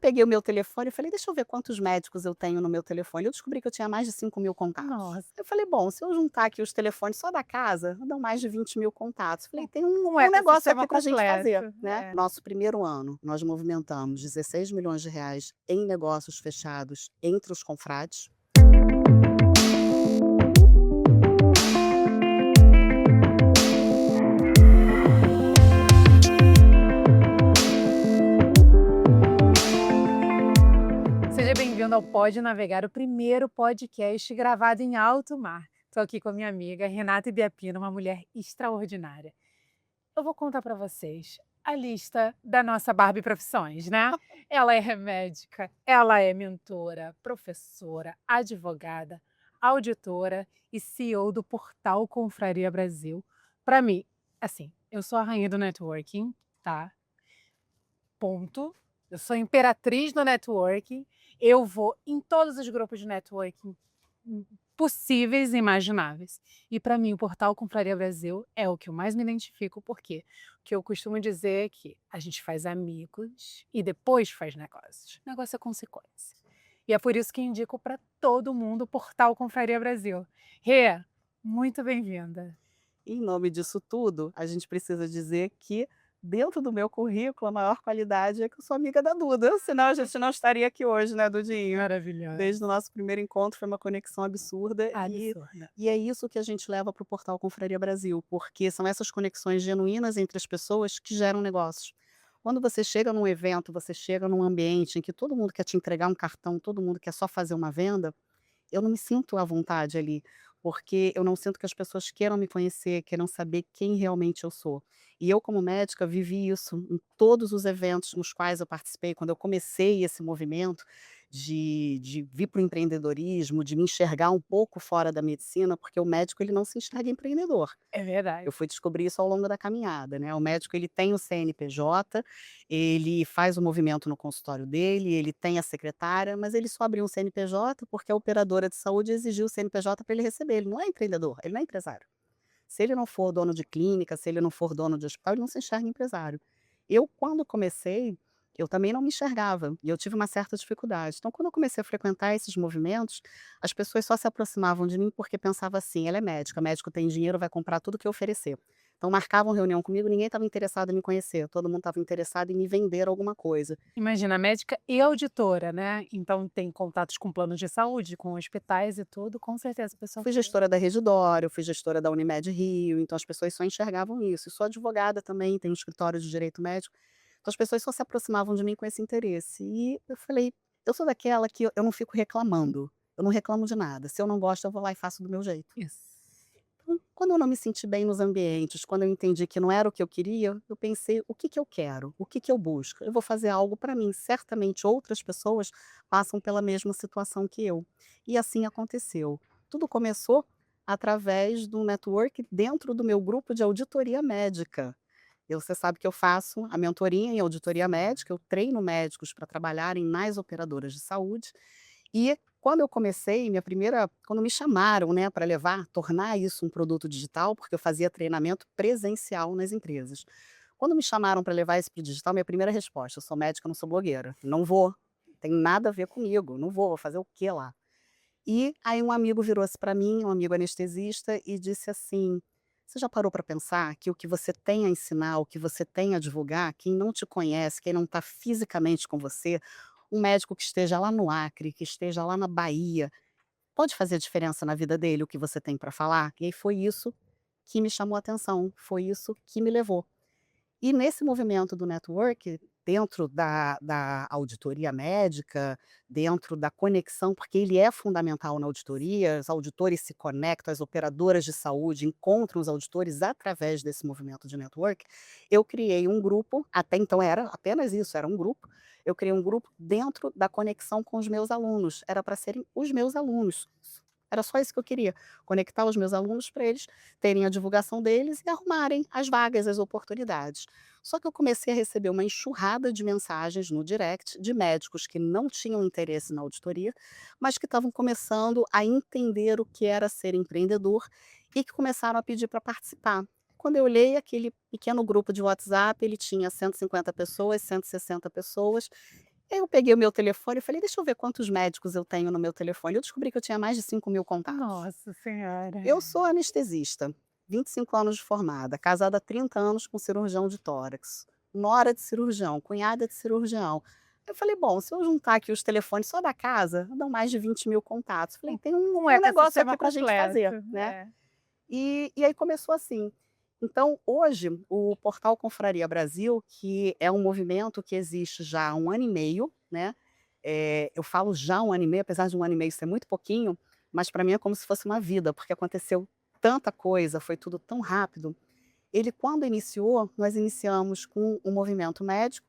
peguei o meu telefone e falei: "Deixa eu ver quantos médicos eu tenho no meu telefone", eu descobri que eu tinha mais de 5.000 contatos. Nossa, Eu falei: "Bom, se eu juntar aqui os telefones só da casa, dão mais de 20.000 contatos". Falei: "Tem um um negócio ecossistema aqui pra gente fazer", completo. né. É. Nosso primeiro ano, nós movimentamos R$ 16 milhões em negócios fechados entre os confrades. Seja bem-vindo ao Pode Navegar, o primeiro podcast gravado em alto mar. Estou aqui com a minha amiga Renata Ibiapina, uma mulher extraordinária. Eu vou contar para vocês a lista da nossa Barbie Profissões, né? Ela é médica, ela é mentora, professora, advogada, auditora e CEO do portal Confraria Brasil. Para mim, assim, eu sou a rainha do networking, tá? Ponto. Eu sou imperatriz no networking. Eu vou em todos os grupos de networking possíveis e imagináveis. E para mim, o portal Confraria Brasil é o que eu mais me identifico, porque o que eu costumo dizer é que a gente faz amigos e depois faz negócios. Negócio é consequência. E é por isso que indico para todo mundo o portal Confraria Brasil. Rê, muito bem-vinda. Em nome disso tudo, a gente precisa dizer que, dentro do meu currículo, a maior qualidade é que eu sou amiga da Duda, senão a gente não estaria aqui hoje, né, Dudinha? Desde o Maravilhosa. nosso primeiro encontro foi uma conexão absurda Absurda. e é isso que a gente leva para o portal Confraria Brasil, porque são essas conexões genuínas entre as pessoas que geram negócios. Quando você chega num evento, você chega num ambiente em que todo mundo quer te entregar um cartão, todo mundo quer só fazer uma venda, eu não me sinto à vontade ali, porque eu não sinto que as pessoas queiram me conhecer, queiram saber quem realmente eu sou. E eu, como médica, vivi isso em todos os eventos nos quais eu participei. Quando eu comecei esse movimento de vir para o empreendedorismo, de me enxergar um pouco fora da medicina, porque o médico ele não se enxerga empreendedor. É verdade. Eu fui descobrir isso ao longo da caminhada, né. O médico ele tem o CNPJ, ele faz o movimento no consultório dele, ele tem a secretária, mas ele só abriu um CNPJ porque a operadora de saúde exigiu o CNPJ para ele receber, ele não é empreendedor, ele não é empresário. Se ele não for dono de clínica, se ele não for dono de hospital, ele não se enxerga empresário. Eu, quando comecei, eu também não me enxergava e eu tive uma certa dificuldade. Então, quando eu comecei a frequentar esses movimentos, as pessoas só se aproximavam de mim porque pensavam assim: ela é médica, médico tem dinheiro, vai comprar tudo que eu oferecer. Então, marcavam reunião comigo, ninguém estava interessado em me conhecer, todo mundo estava interessado em me vender alguma coisa. Imagina, médica e auditora, né, então tem contatos com planos de saúde, com hospitais e tudo, com certeza o pessoal Fui gestora da Rede D'Or, eu fui gestora da Unimed Rio, então as pessoas só enxergavam isso. E sou advogada também, tenho um escritório de direito médico, então as pessoas só se aproximavam de mim com esse interesse. E eu falei: "Eu sou daquela que eu não fico reclamando, eu não reclamo de nada, se eu não gosto eu vou lá e faço do meu jeito". isso. Então, quando eu não me senti bem nos ambientes, quando eu entendi que não era o que eu queria, eu pensei: "O que que eu quero? O que que eu busco? Eu vou fazer algo para mim, certamente outras pessoas passam pela mesma situação que eu". E assim aconteceu. Tudo começou através do network dentro do meu grupo de auditoria médica. Você sabe que eu faço a mentoria em auditoria médica, eu treino médicos para trabalharem nas operadoras de saúde, e quando eu comecei, minha primeira quando me chamaram, né, para levar tornar isso um produto digital, porque eu fazia treinamento presencial nas empresas. Quando me chamaram para levar isso para o digital, minha primeira resposta: "Eu sou médica, eu não sou blogueira. Não vou, tem nada a ver comigo, não vou fazer o quê lá?". E aí um amigo virou-se para mim, um amigo anestesista, e disse assim: "Você já parou para pensar que o que você tem a ensinar, o que você tem a divulgar, quem não te conhece, quem não está fisicamente com você, um médico que esteja lá no Acre, que esteja lá na Bahia, pode fazer diferença na vida dele o que você tem para falar?". E aí foi isso que me chamou a atenção, foi isso que me levou. E nesse movimento do network, dentro da auditoria médica, dentro da conexão, porque ele é fundamental na auditoria, os auditores se conectam, as operadoras de saúde encontram os auditores através desse movimento de network, eu criei um grupo, até então era apenas isso, era um grupo, eu criei um grupo dentro da conexão com os meus alunos, era para serem os meus alunos. Era só isso que eu queria, conectar os meus alunos para eles terem a divulgação deles e arrumarem as vagas, as oportunidades. Só que eu comecei a receber uma enxurrada de mensagens no direct de médicos que não tinham interesse na auditoria, mas que estavam começando a entender o que era ser empreendedor e que começaram a pedir para participar. Quando eu olhei aquele pequeno grupo de WhatsApp, ele tinha 150 pessoas, 160 pessoas, Aí eu peguei o meu telefone e falei: "Deixa eu ver quantos médicos eu tenho no meu telefone". Eu descobri que eu tinha mais de 5.000 contatos. Nossa senhora. Eu sou anestesista, 25 anos de formada, casada há 30 anos com cirurgião de tórax, nora de cirurgião, cunhada de cirurgião. Eu falei: "Bom, se eu juntar aqui os telefones só da casa, dão mais de 20.000 contatos". Falei: Um "Tem um um tem um negócio ecossistema aqui para a gente fazer", completo. né. É. E aí começou assim. Então hoje, o portal Confraria Brasil, que é um movimento que existe já há 1 ano e meio, né, eu falo já 1 ano e meio, apesar de 1 ano e meio ser muito pouquinho, mas para mim é como se fosse uma vida, porque aconteceu tanta coisa, foi tudo tão rápido. Ele quando iniciou, nós iniciamos com um movimento médico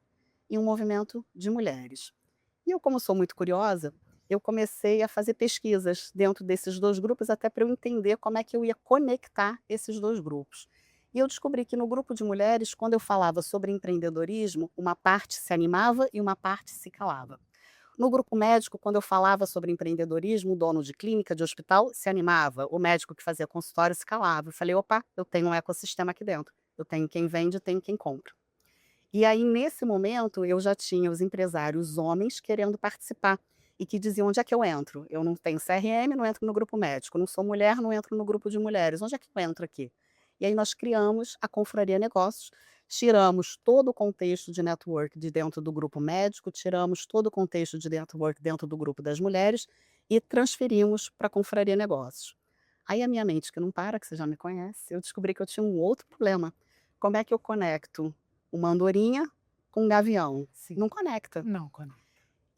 e um movimento de mulheres. E eu, como sou muito curiosa, eu comecei a fazer pesquisas dentro desses 2 grupos, até para eu entender como é que eu ia conectar esses 2 grupos. E eu descobri que no grupo de mulheres, quando eu falava sobre empreendedorismo, uma parte se animava e uma parte se calava. No grupo médico, quando eu falava sobre empreendedorismo, o dono de clínica, de hospital, se animava, o médico que fazia consultório se calava. Eu falei: "Opa, eu tenho um ecossistema aqui dentro. Eu tenho quem vende, eu tenho quem compra". E aí, nesse momento, eu já tinha os empresários homens querendo participar e que diziam: "Onde é que eu entro? Eu não tenho CRM, não entro no grupo médico, não sou mulher, não entro no grupo de mulheres. Onde é que eu entro aqui?". E aí nós criamos a Confraria Negócios, tiramos todo o contexto de network de dentro do grupo médico, tiramos todo o contexto de network dentro do grupo das mulheres e transferimos para a Confraria Negócios. Aí a minha mente que não para, que você já me conhece, eu descobri que eu tinha um outro problema. Como é que eu conecto uma andorinha com um gavião? Sim. Não conecta. Não, quando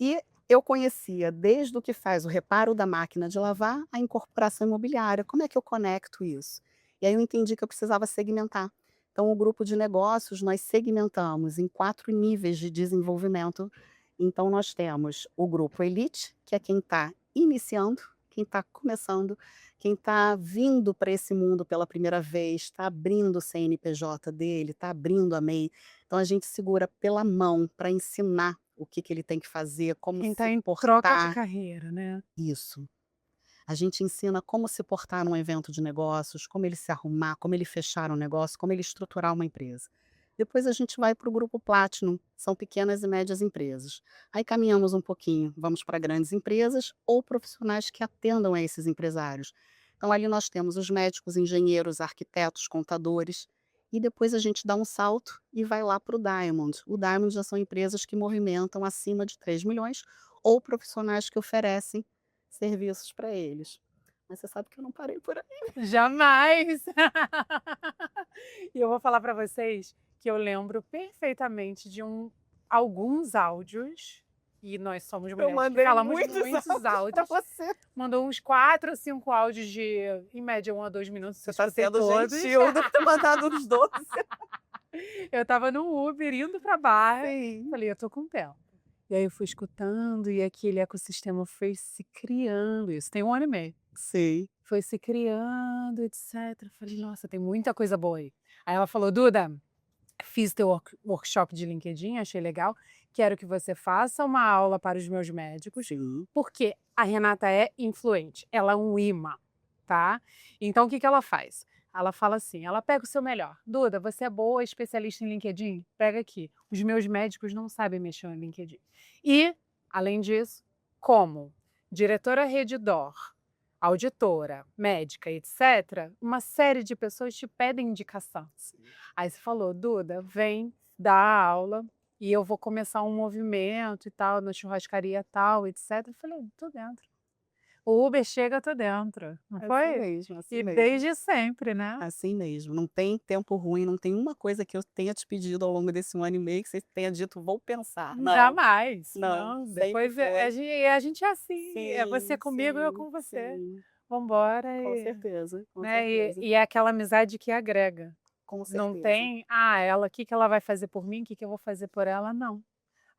E eu conhecia desde o que faz o reparo da máquina de lavar, a incorporação imobiliária. Como é que eu conecto isso? E aí eu entendi que eu precisava segmentar. Então, o grupo de negócios nós segmentamos em 4 níveis de desenvolvimento. Então, nós temos o grupo Elite, que é quem está iniciando, quem está começando, quem está vindo para esse mundo pela primeira vez, está abrindo o CNPJ dele, está abrindo a MEI. Então, a gente segura pela mão para ensinar o que que ele tem que fazer, como quem está se em troca de portar. carreira, né. Isso. A gente ensina como se portar num evento de negócios, como ele se arrumar, como ele fechar um negócio, como ele estruturar uma empresa. Depois a gente vai para o grupo Platinum, são pequenas e médias empresas. Aí caminhamos um pouquinho, vamos para grandes empresas ou profissionais que atendam a esses empresários. Então ali nós temos os médicos, engenheiros, arquitetos, contadores, e depois a gente dá um salto e vai lá para o Diamond. O Diamond já são empresas que movimentam acima de 3 milhões ou profissionais que oferecem serviços para eles. Mas você sabe que eu não parei por aí. Jamais. E eu vou falar para vocês que eu lembro perfeitamente de alguns áudios, e nós somos Eu mulheres que mandei falamos muitos muitos áudios para áudios. você. Mandou uns 4 ou 5 áudios de, em média, 1 a 2 minutos, Você eu está escutei sendo todos. gentil, deve ter mandado uns 12. Eu estava no Uber indo pra barra, Sim. falei: "Eu tô com tempo". E aí eu fui escutando e aquele ecossistema foi se criando, isso tem 1 ano e meio. Sim. Foi se criando, etcétera. Falei: "Nossa, tem muita coisa boa aí". Aí ela falou: "Duda, fiz teu workshop de LinkedIn, achei legal, quero que você faça uma aula para os meus médicos, Sim. porque a Renata é influente, ela é um imã, tá? Então o que que ela faz? Ela fala assim, ela pega o seu melhor. Duda, você é boa, especialista em LinkedIn? Pega aqui. Os meus médicos não sabem mexer no LinkedIn. E, além disso, como diretora Redditor, auditora, médica, etc., uma série de pessoas te pedem indicação. Aí você falou: "Duda, vem dar aula e eu vou começar um movimento e tal, na churrascaria tal, etc". Eu falei: "Tô dentro. O Uber chega, tô dentro". Não Assim foi? mesmo, assim E mesmo. desde sempre, né. Assim mesmo. Não tem tempo ruim, não tem uma coisa que eu tenha te pedido ao longo desse 1 ano e meio que você tenha dito: "Vou pensar". Não, Jamais. não, Não, sempre depois foi. a gente é assim, é você Sim, comigo e eu sim, com você. sim. Vamos embora Com e, certeza, com né, e certeza. e é aquela amizade que agrega. Com Não certeza. tem: "Ah, ela, o que que ela vai fazer por mim, o que que eu vou fazer por ela", não.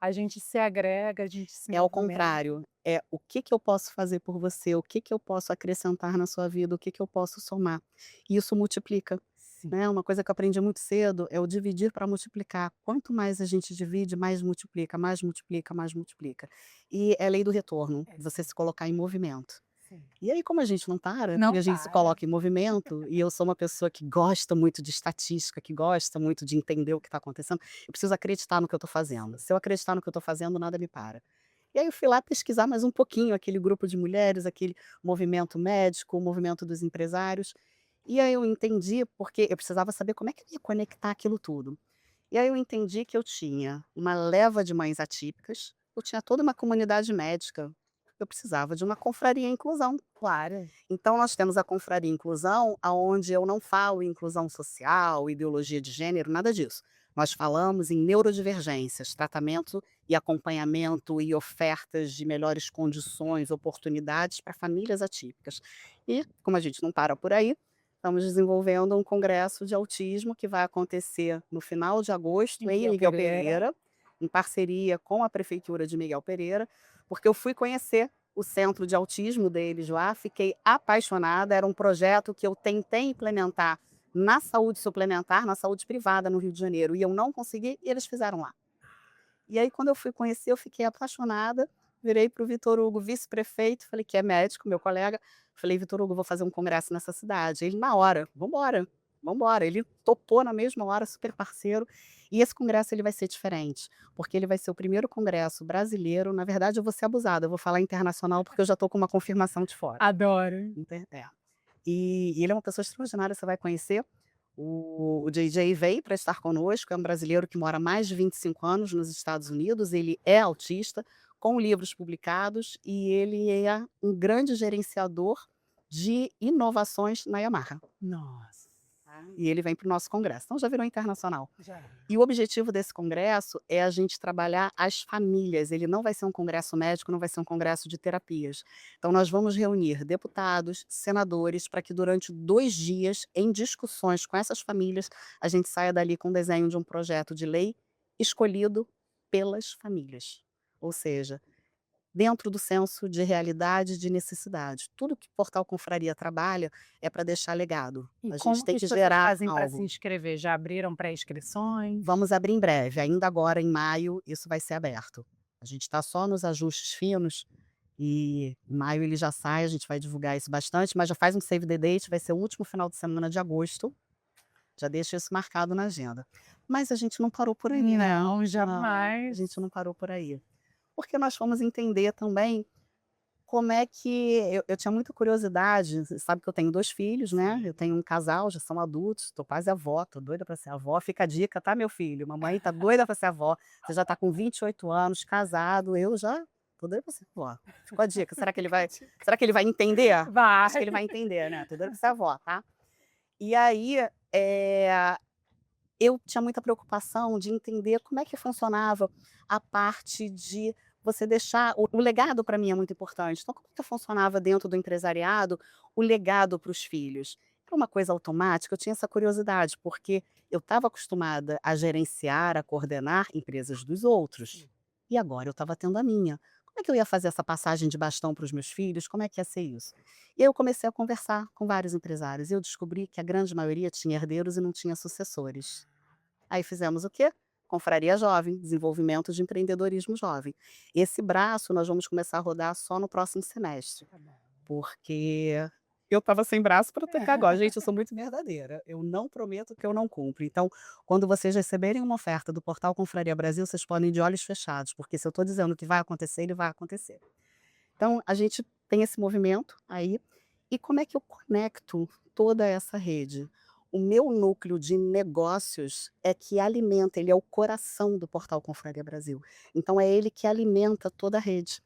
A gente se agrega, a gente se É ao movimenta. contrário, é o que que eu posso fazer por você, o que que eu posso acrescentar na sua vida, o que que eu posso somar. E isso multiplica, Sim. né, uma coisa que eu aprendi muito cedo é o dividir para multiplicar. Quanto mais a gente divide, mais multiplica, mais multiplica, mais multiplica. E é lei do retorno, É você sim, se colocar em movimento. Sim. E aí, como a gente não para, Não e a gente se para. coloca em movimento, e eu sou uma pessoa que gosta muito de estatística, que gosta muito de entender o que está acontecendo, eu preciso acreditar no que eu estou fazendo. Se eu acreditar no que eu estou fazendo, nada me para. E aí eu fui lá pesquisar mais um pouquinho aquele grupo de mulheres, aquele movimento médico, o movimento dos empresários. E aí eu entendi, porque eu precisava saber como é que eu ia conectar aquilo tudo. E aí eu entendi que eu tinha uma leva de mães atípicas, eu tinha toda uma comunidade médica, eu precisava de uma confraria inclusão. Claro. Então nós temos a confraria inclusão, aonde eu não falo em inclusão social, ideologia de gênero, nada disso. Nós falamos em neurodivergências, tratamento e acompanhamento e ofertas de melhores condições, oportunidades para famílias atípicas. E, como a gente não para por aí, estamos desenvolvendo um congresso de autismo que vai acontecer no final de agosto em Miguel Miguel Pereira. Pereira, em parceria com a prefeitura de Miguel Pereira, porque eu fui conhecer o centro de autismo deles lá, fiquei apaixonada, era um projeto que eu tentei implementar na saúde suplementar, na saúde privada no Rio de Janeiro, e eu não consegui, e eles fizeram lá. E aí quando eu fui conhecer, eu fiquei apaixonada, virei para o Vitor Hugo, vice-prefeito, falei que é médico, meu colega, falei: "Vitor Hugo, vou fazer um congresso nessa cidade". Ele: "Na hora, vamos embora". Ele topou na mesma hora, super parceiro, e esse congresso ele vai ser diferente, porque ele vai ser o primeiro congresso brasileiro, na verdade eu vou ser abusada, eu vou falar internacional, porque eu já estou com uma confirmação de fora. Adoro. É. E ele é uma pessoa extraordinária, você vai conhecer. O JJ veio para estar conosco, é um brasileiro que mora há mais de 25 anos nos Estados Unidos, ele é autista, com livros publicados, e ele é um grande gerenciador de inovações na Yamaha. Nossa. E ele vem para o nosso congresso, então já virou internacional. Já. E o objetivo desse congresso é a gente trabalhar as famílias, ele não vai ser um congresso médico, não vai ser um congresso de terapias. Então nós vamos reunir deputados, senadores, para que durante 2 dias, em discussões com essas famílias, a gente saia dali com o desenho de um projeto de lei escolhido pelas famílias. Ou seja, dentro do senso de realidade e de necessidade. Tudo que o Portal Confraria trabalha é para deixar legado. E A gente como que tem as que pessoas gerar fazem para se algo. inscrever? Já abriram pré-inscrições? Vamos abrir em breve, ainda agora em maio, isso vai ser aberto. A gente está só nos ajustes finos e em maio ele já sai, a gente vai divulgar isso bastante, mas já faz um save the date, vai ser o último final de semana de agosto, já deixa isso marcado na agenda. Mas a gente não parou por aí, né? Não, Não, a jamais. gente não parou por aí. Porque nós fomos entender também como é que eu tinha muita curiosidade, você sabe que eu tenho 2 filhos, né, eu tenho um casal, já são adultos, tô quase avó, tô doida para ser avó, fica a dica, tá, meu filho, mamãe tá doida para ser avó, você já tá com 28 anos, casado, eu já tô doida para ser avó. Ficou a dica, será que ele vai entender? Acho que Vai. ele vai entender, né, tô doida para ser avó, tá. E aí, eu tinha muita preocupação de entender como é que funcionava a parte de você deixar o legado para mim é muito importante, então como é que funcionava dentro do empresariado o legado para os filhos? Era uma coisa automática? Eu tinha essa curiosidade, porque eu estava acostumada a gerenciar, a coordenar empresas dos outros, e agora eu estava tendo a minha. Como é que eu ia fazer essa passagem de bastão para os meus filhos? Como é que ia ser isso? E aí eu comecei a conversar com vários empresários, e eu descobri que a grande maioria tinha herdeiros e não tinha sucessores. Aí fizemos o quê? Confraria Jovem, desenvolvimento de empreendedorismo jovem. Esse braço nós vamos começar a rodar só no próximo semestre, Tá bom. porque eu estava sem braço para tocar agora. Gente, eu sou muito verdadeira, eu não prometo que eu não cumpro. Então, quando vocês receberem uma oferta do portal Confraria Brasil, vocês podem ir de olhos fechados, porque se eu estou dizendo que vai acontecer, ele vai acontecer. Então, a gente tem esse movimento aí. E como é que eu conecto toda essa rede? O meu núcleo de negócios é que alimenta, ele é o coração do portal Confraria Brasil. Então, é ele que alimenta toda a rede.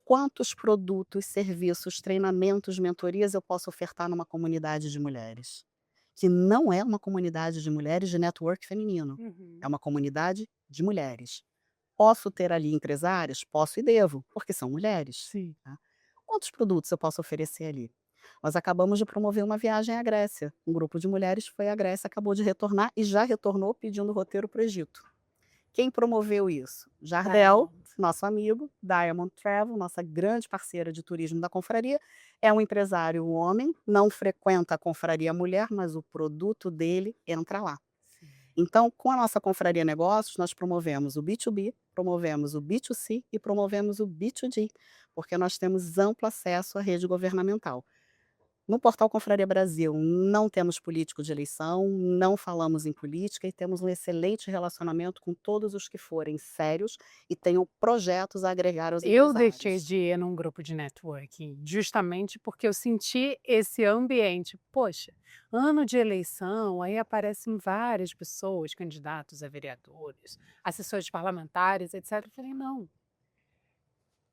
Quantos produtos, serviços, treinamentos, mentorias eu posso ofertar numa comunidade de mulheres? Que não é uma comunidade de mulheres de network feminino, é Uhum. uma comunidade de mulheres. Posso ter ali empresárias? Posso e devo, porque são mulheres. Sim. Tá? Quantos produtos eu posso oferecer ali? Nós acabamos de promover uma viagem à Grécia. Um grupo de mulheres foi à Grécia, acabou de retornar e já retornou pedindo roteiro para o Egito. Quem promoveu isso? Jardel, Diamond. nosso amigo, Diamond Travel, nossa grande parceira de turismo da confraria. É um empresário homem, não frequenta a confraria mulher, mas o produto dele entra lá. Sim. Então, com a nossa Confraria Negócios, nós promovemos o B2B, promovemos o B2C e promovemos o B2D, porque nós temos amplo acesso à rede governamental. No portal Confraria Brasil, não temos político de eleição, não falamos em política e temos um excelente relacionamento com todos os que forem sérios e tenham projetos a agregar aos Eu deixei empresários. de ir num grupo de networking, justamente porque eu senti esse ambiente. Poxa, ano de eleição, aí aparecem várias pessoas, candidatos a vereadores, assessores parlamentares, etc. Eu falei, não,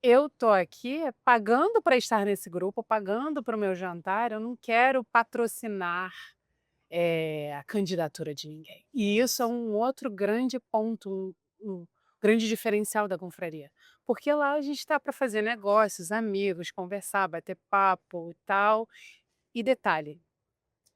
eu tô aqui pagando para estar nesse grupo, pagando para o meu jantar, eu não quero patrocinar a candidatura de ninguém. E isso é um outro grande ponto, um grande diferencial da confraria. Porque lá a gente está para fazer negócios, amigos, conversar, bater papo e tal. E detalhe,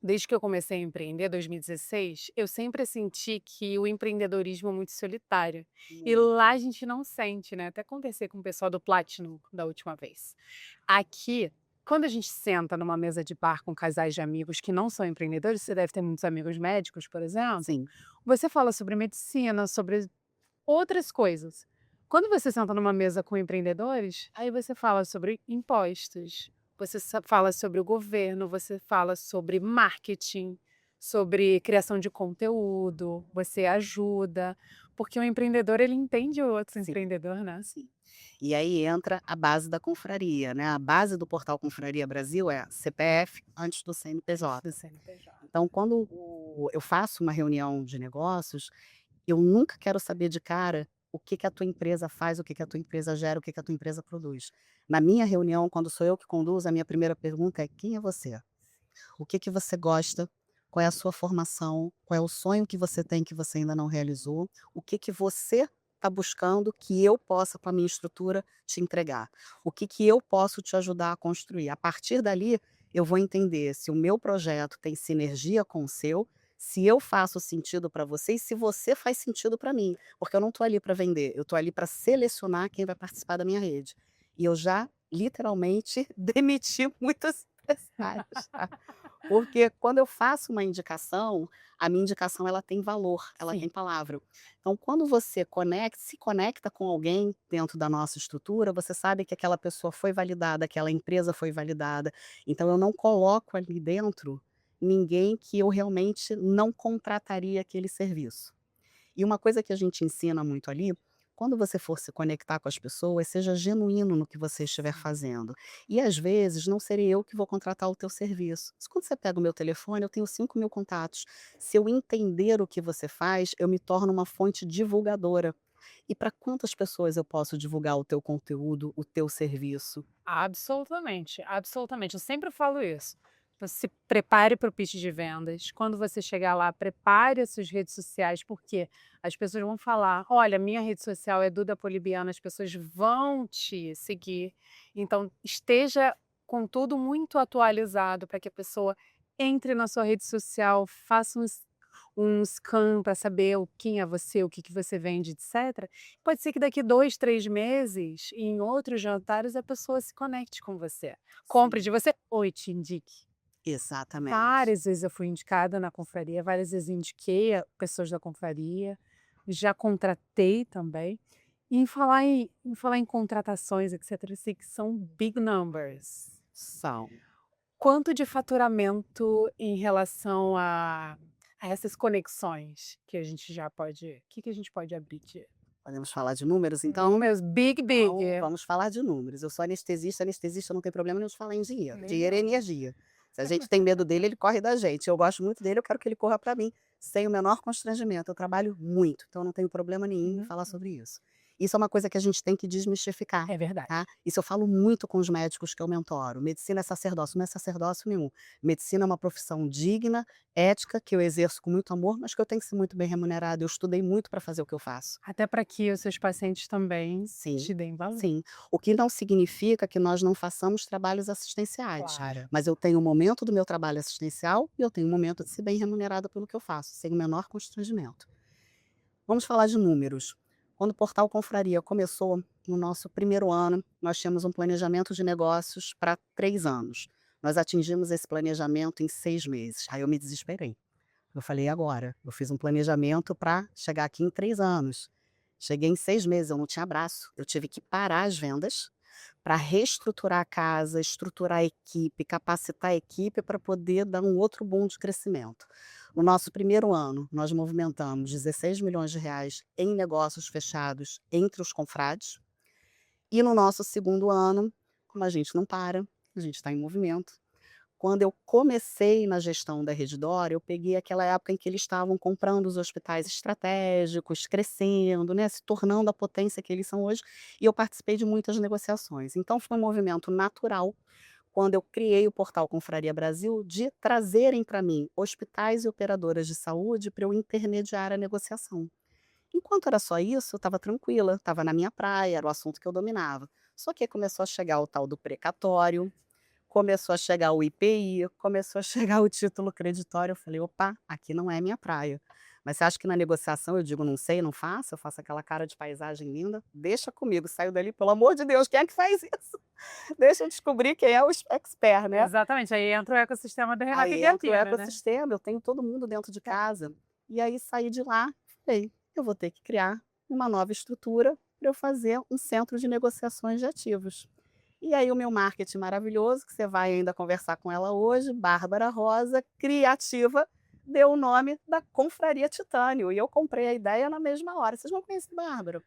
desde que eu comecei a empreender, 2016, eu sempre senti que o empreendedorismo é muito solitário. E Muito. lá a gente não sente, né? Até conversei com o pessoal do Platinum da última vez. Aqui, quando a gente senta numa mesa de bar com casais de amigos que não são empreendedores, você deve ter muitos amigos médicos, por exemplo, Sim, você fala sobre medicina, sobre outras coisas. Quando você senta numa mesa com empreendedores, aí você fala sobre impostos, você fala sobre o governo, você fala sobre marketing, sobre criação de conteúdo, você ajuda, porque o empreendedor ele entende o outro sim, empreendedor, né? sim. E aí entra a base da confraria, né? A base do portal Confraria Brasil é CPF antes do Antes CNPJ. do CNPJ. Então, quando eu faço uma reunião de negócios, eu nunca quero saber de cara o que que a tua empresa faz, o que que a tua empresa gera, o que que a tua empresa produz. Na minha reunião, quando sou eu que conduzo, a minha primeira pergunta é: quem é você? O que que você gosta? Qual é a sua formação? Qual é o sonho que você tem que você ainda não realizou? O que que você está buscando que eu possa, com a minha estrutura, te entregar? O que que eu posso te ajudar a construir? A partir dali, eu vou entender se o meu projeto tem sinergia com o seu, se eu faço sentido para você e se você faz sentido para mim. Porque eu não estou ali para vender, eu estou ali para selecionar quem vai participar da minha rede. E eu já, literalmente, demiti muitas empresários, tá? Porque quando eu faço uma indicação, a minha indicação ela tem valor, ela Sim. tem palavra. Então quando você se conecta com alguém dentro da nossa estrutura, você sabe que aquela pessoa foi validada, aquela empresa foi validada. Então eu não coloco ali dentro ninguém que eu realmente não contrataria aquele serviço. E uma coisa que a gente ensina muito ali, quando você for se conectar com as pessoas, seja genuíno no que você estiver Sim. fazendo. E às vezes não serei eu que vou contratar o teu serviço. Mas quando você pega o meu telefone, eu tenho 5.000 contatos. Se eu entender o que você faz, eu me torno uma fonte divulgadora. E para quantas pessoas eu posso divulgar o teu conteúdo, o teu serviço? Absolutamente, absolutamente. Eu sempre falo isso. Você se prepare para o pitch de vendas. Quando você chegar lá, prepare as suas redes sociais, porque as pessoas vão falar: olha, minha rede social é Duda Polibiano, as pessoas vão te seguir. Então, esteja com tudo muito atualizado para que a pessoa entre na sua rede social, faça um scan para saber quem é você, o que, que você vende, etc. Pode ser que daqui 2, 3 meses, em outros jantares, a pessoa se conecte com você, compre de Sim, você ou te indique. exatamente. Várias vezes eu fui indicada na confraria, várias vezes indiquei a pessoas da confraria, já contratei também. E em falar em contratações, etc., eu sei que são big numbers. São. Quanto de faturamento em relação a essas conexões que a gente já pode, o que que a gente pode abrir de Podemos falar de números, então? números big, Então, big? vamos falar de números. Eu sou anestesista, anestesista não tem problema nenhum de falar em dinheiro. Nem Dinheiro é eu. energia. Se a gente tem medo dele, ele corre da gente. Eu gosto muito dele, eu quero que ele corra para mim, sem o menor constrangimento. Eu trabalho muito, então eu não tenho problema nenhum em Uhum. falar sobre isso. Isso é uma coisa que a gente tem que desmistificar, É verdade. tá? Isso eu falo muito com os médicos que eu mentoro. Medicina é sacerdócio, não é sacerdócio nenhum. Medicina é uma profissão digna, ética, que eu exerço com muito amor, mas que eu tenho que ser muito bem remunerada. Eu estudei muito para fazer o que eu faço. Até para que os seus pacientes também Sim, te deem valor. sim. O que não significa que nós não façamos trabalhos assistenciais, Claro. mas eu tenho um momento do meu trabalho assistencial e eu tenho um momento de ser bem remunerada pelo que eu faço, sem o menor constrangimento. Vamos falar de números. Quando o Portal Confraria começou, no nosso primeiro ano, nós tínhamos um planejamento de negócios para 3 anos. Nós atingimos esse planejamento em 6 meses. Aí eu me desesperei. Eu falei: "E agora?". Eu fiz um planejamento para chegar aqui em 3 anos. Cheguei em 6 meses, eu não tinha braço. Eu tive que parar as vendas para reestruturar a casa, estruturar a equipe, capacitar a equipe para poder dar um outro boom de crescimento. No nosso primeiro ano, nós movimentamos R$ 16 milhões em negócios fechados entre os confrades. E no nosso segundo ano, como a gente não para, a gente está em movimento. Quando eu comecei na gestão da Redditor, eu peguei aquela época em que eles estavam comprando os hospitais estratégicos, crescendo, né, se tornando a potência que eles são hoje, e eu participei de muitas negociações. Então foi um movimento natural, quando eu criei o portal Confraria Brasil, de trazerem para mim hospitais e operadoras de saúde para eu intermediar a negociação. Enquanto era só isso, eu estava tranquila, estava na minha praia, era o assunto que eu dominava. Só que aí começou a chegar o tal do precatório, começou a chegar o IPI, começou a chegar o título creditório, eu falei: "Opa, aqui não é minha praia". Mas você acha que na negociação eu digo: "Não sei, não faço", eu faço aquela cara de paisagem linda? Deixa comigo, saio dali, pelo amor de Deus, quem é que faz isso? Deixa eu descobrir quem é o expert, né. Exatamente, aí entra o ecossistema da Renata Aí entra o Ibiapina, né. ecossistema, eu tenho todo mundo dentro de casa. E aí saí de lá, falei: "Eu vou ter que criar uma nova estrutura para eu fazer um centro de negociações de ativos". E aí o meu marketing maravilhoso, que você vai ainda conversar com ela hoje, Bárbara Rosa, criativa, deu o nome da Confraria Titânio, e eu comprei a ideia na mesma hora. Vocês não conhecem Bárbara?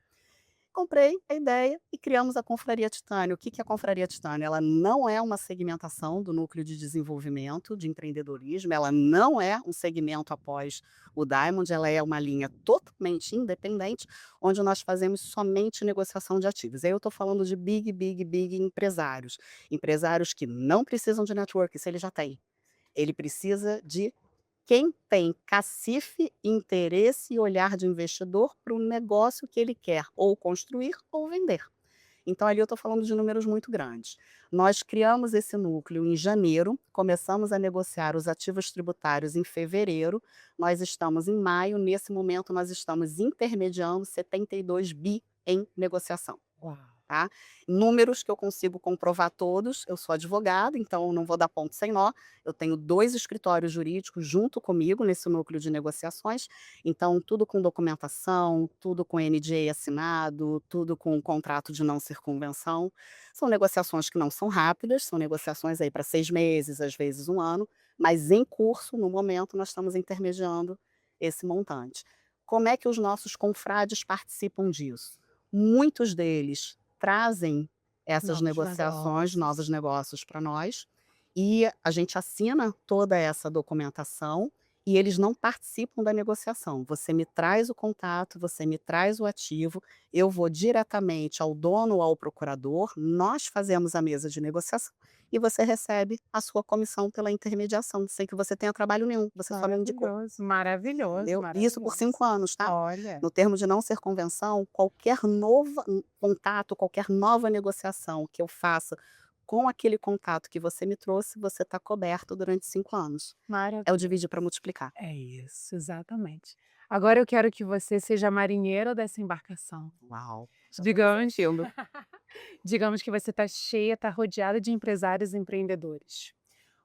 Comprei a ideia e criamos a Confraria Titânio. O que que é a Confraria Titânio? Ela não é uma segmentação do núcleo de desenvolvimento, de empreendedorismo, ela não é um segmento após o Diamond, ela é uma linha totalmente independente, onde nós fazemos somente negociação de ativos. Aí eu estou falando de big, big, big empresários. Empresários que não precisam de network, isso ele já tem. Ele precisa de quem tem cacife, interesse e olhar de investidor para o negócio que ele quer ou construir ou vender. Então, ali eu estou falando de números muito grandes. Nós criamos esse núcleo em janeiro, começamos a negociar os ativos tributários em fevereiro, nós estamos em maio, nesse momento nós estamos intermediando 72 bi em negociação. Uau! Tá? Números que eu consigo comprovar todos, eu sou advogada, então não vou dar ponto sem nó. Eu tenho 2 escritórios jurídicos junto comigo nesse núcleo de negociações, então tudo com documentação, tudo com NDA assinado, tudo com contrato de não circunvenção. São negociações que não são rápidas, são negociações aí para 6 meses, às vezes 1 ano, mas em curso, no momento, nós estamos intermediando esse montante. Como é que os nossos confrades participam disso? Muitos deles trazem essas Novos negociações, negócios. novos negócios para nós, e a gente assina toda essa documentação e eles não participam da negociação. Você me traz o contato, você me traz o ativo, eu vou diretamente ao dono ou ao procurador, nós fazemos a mesa de negociação e você recebe a sua comissão pela intermediação, sem que você tenha trabalho nenhum, você só me indicou. Maravilhoso, maravilhoso, Entendeu? Isso por maravilhoso. 5 anos, tá? Olha, No termo de não ser convenção, qualquer contato, qualquer nova negociação que eu faça com aquele contato que você me trouxe, você está coberto durante 5 anos. É o dividir maravilhoso. para multiplicar. É isso, exatamente. Agora eu quero que você seja marinheiro dessa embarcação. Uau, já estou me Digamos sentindo. digamos que você está cheia, está rodeada de empresários e empreendedores.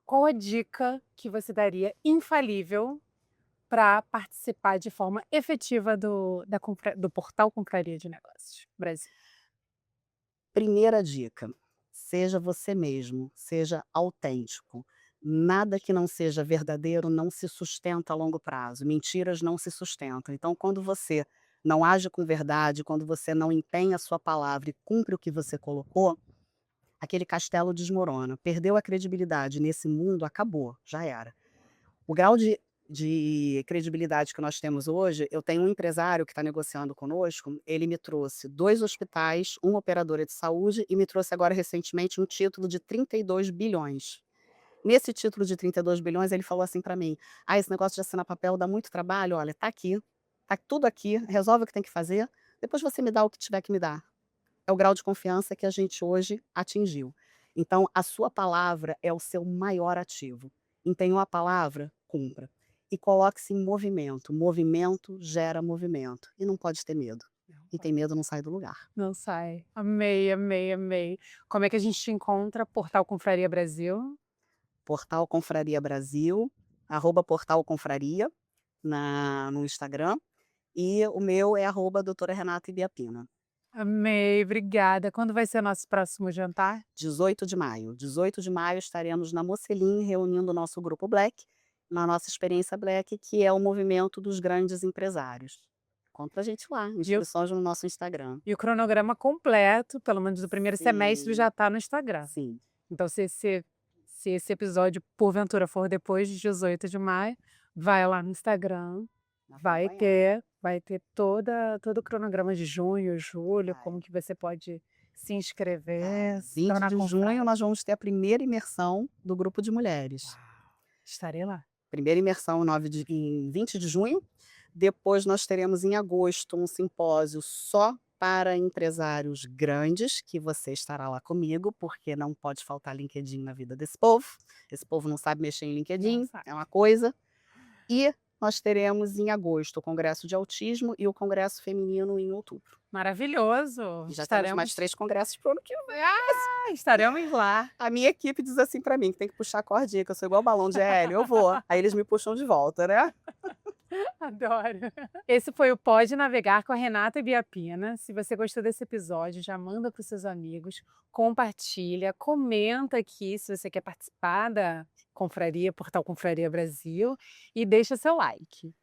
Qual a dica que você daria infalível para participar de forma efetiva do portal Confraria de Negócios Brasil? Primeira dica: seja você mesmo, seja autêntico. Nada que não seja verdadeiro não se sustenta a longo prazo, mentiras não se sustentam. Então, quando você não age com verdade, quando você não empenha a sua palavra e cumpre o que você colocou, aquele castelo desmorona. Perdeu a credibilidade nesse mundo, acabou, já era. O grau de credibilidade que nós temos hoje, eu tenho um empresário que está negociando conosco, ele me trouxe 2 hospitais, uma operadora de saúde e me trouxe agora recentemente um título de 32 bilhões. Nesse título de 32 bilhões ele falou assim para mim: "Ah, esse negócio de assinar papel dá muito trabalho, olha, tá aqui, tá tudo aqui, resolve o que tem que fazer, depois você me dá o que tiver que me dar". É o grau de confiança que a gente hoje atingiu. Então, a sua palavra é o seu maior ativo. Empenhou a palavra? Cumpra. E coloque-se em movimento. Movimento gera movimento. E não pode ter medo. Não E pode. tem medo não sai do lugar. Não sai. Amei, amei, amei. Como é que a gente te encontra? Portal Confraria Brasil? Portal Confraria Brasil, @Portal Confraria. no Instagram. E o meu é @doutora Renata Ibiapina. Amei, obrigada. Quando vai ser nosso próximo jantar? 18 de maio. 18 de maio estaremos na Mocelin reunindo o nosso grupo Black, na nossa experiência Black, que é o movimento dos grandes empresários. Conta pra gente lá, E o, inscrições no nosso Instagram. e o cronograma completo, pelo menos do primeiro semestre, já Sim, está no Instagram. sim. Então, se esse episódio, porventura, for depois de 18 de maio, vai lá no Instagram, Acompanhar. vai ter todo o cronograma de junho, julho, Vai. como que você pode se inscrever, Vai. se 20 tornar de junho confrade. nós vamos ter a primeira imersão do grupo de mulheres. Uau, estarei lá. Primeira imersão em 20 de junho. Depois nós teremos em agosto um simpósio só para empresários grandes, que você estará lá comigo, porque não pode faltar LinkedIn na vida desse povo. Esse povo não sabe mexer em Não LinkedIn, sabe. é uma coisa. E nós teremos em agosto o Congresso de Autismo e o Congresso Feminino em outubro. Maravilhoso. E já temos mais Estaremos, 3 congressos para o ano que vem. estaremos lá. A minha equipe diz assim para mim, que tem que puxar a cordinha, que eu sou igual balão de hélio, eu vou. Aí eles me puxam de volta, né? Adoro. Esse foi o Pode Navegar com a Renata Biapina. Se você gostou desse episódio, já manda para os seus amigos, compartilha, comenta aqui se você quer participar da Confraria, Portal Confraria Brasil, e deixa seu like.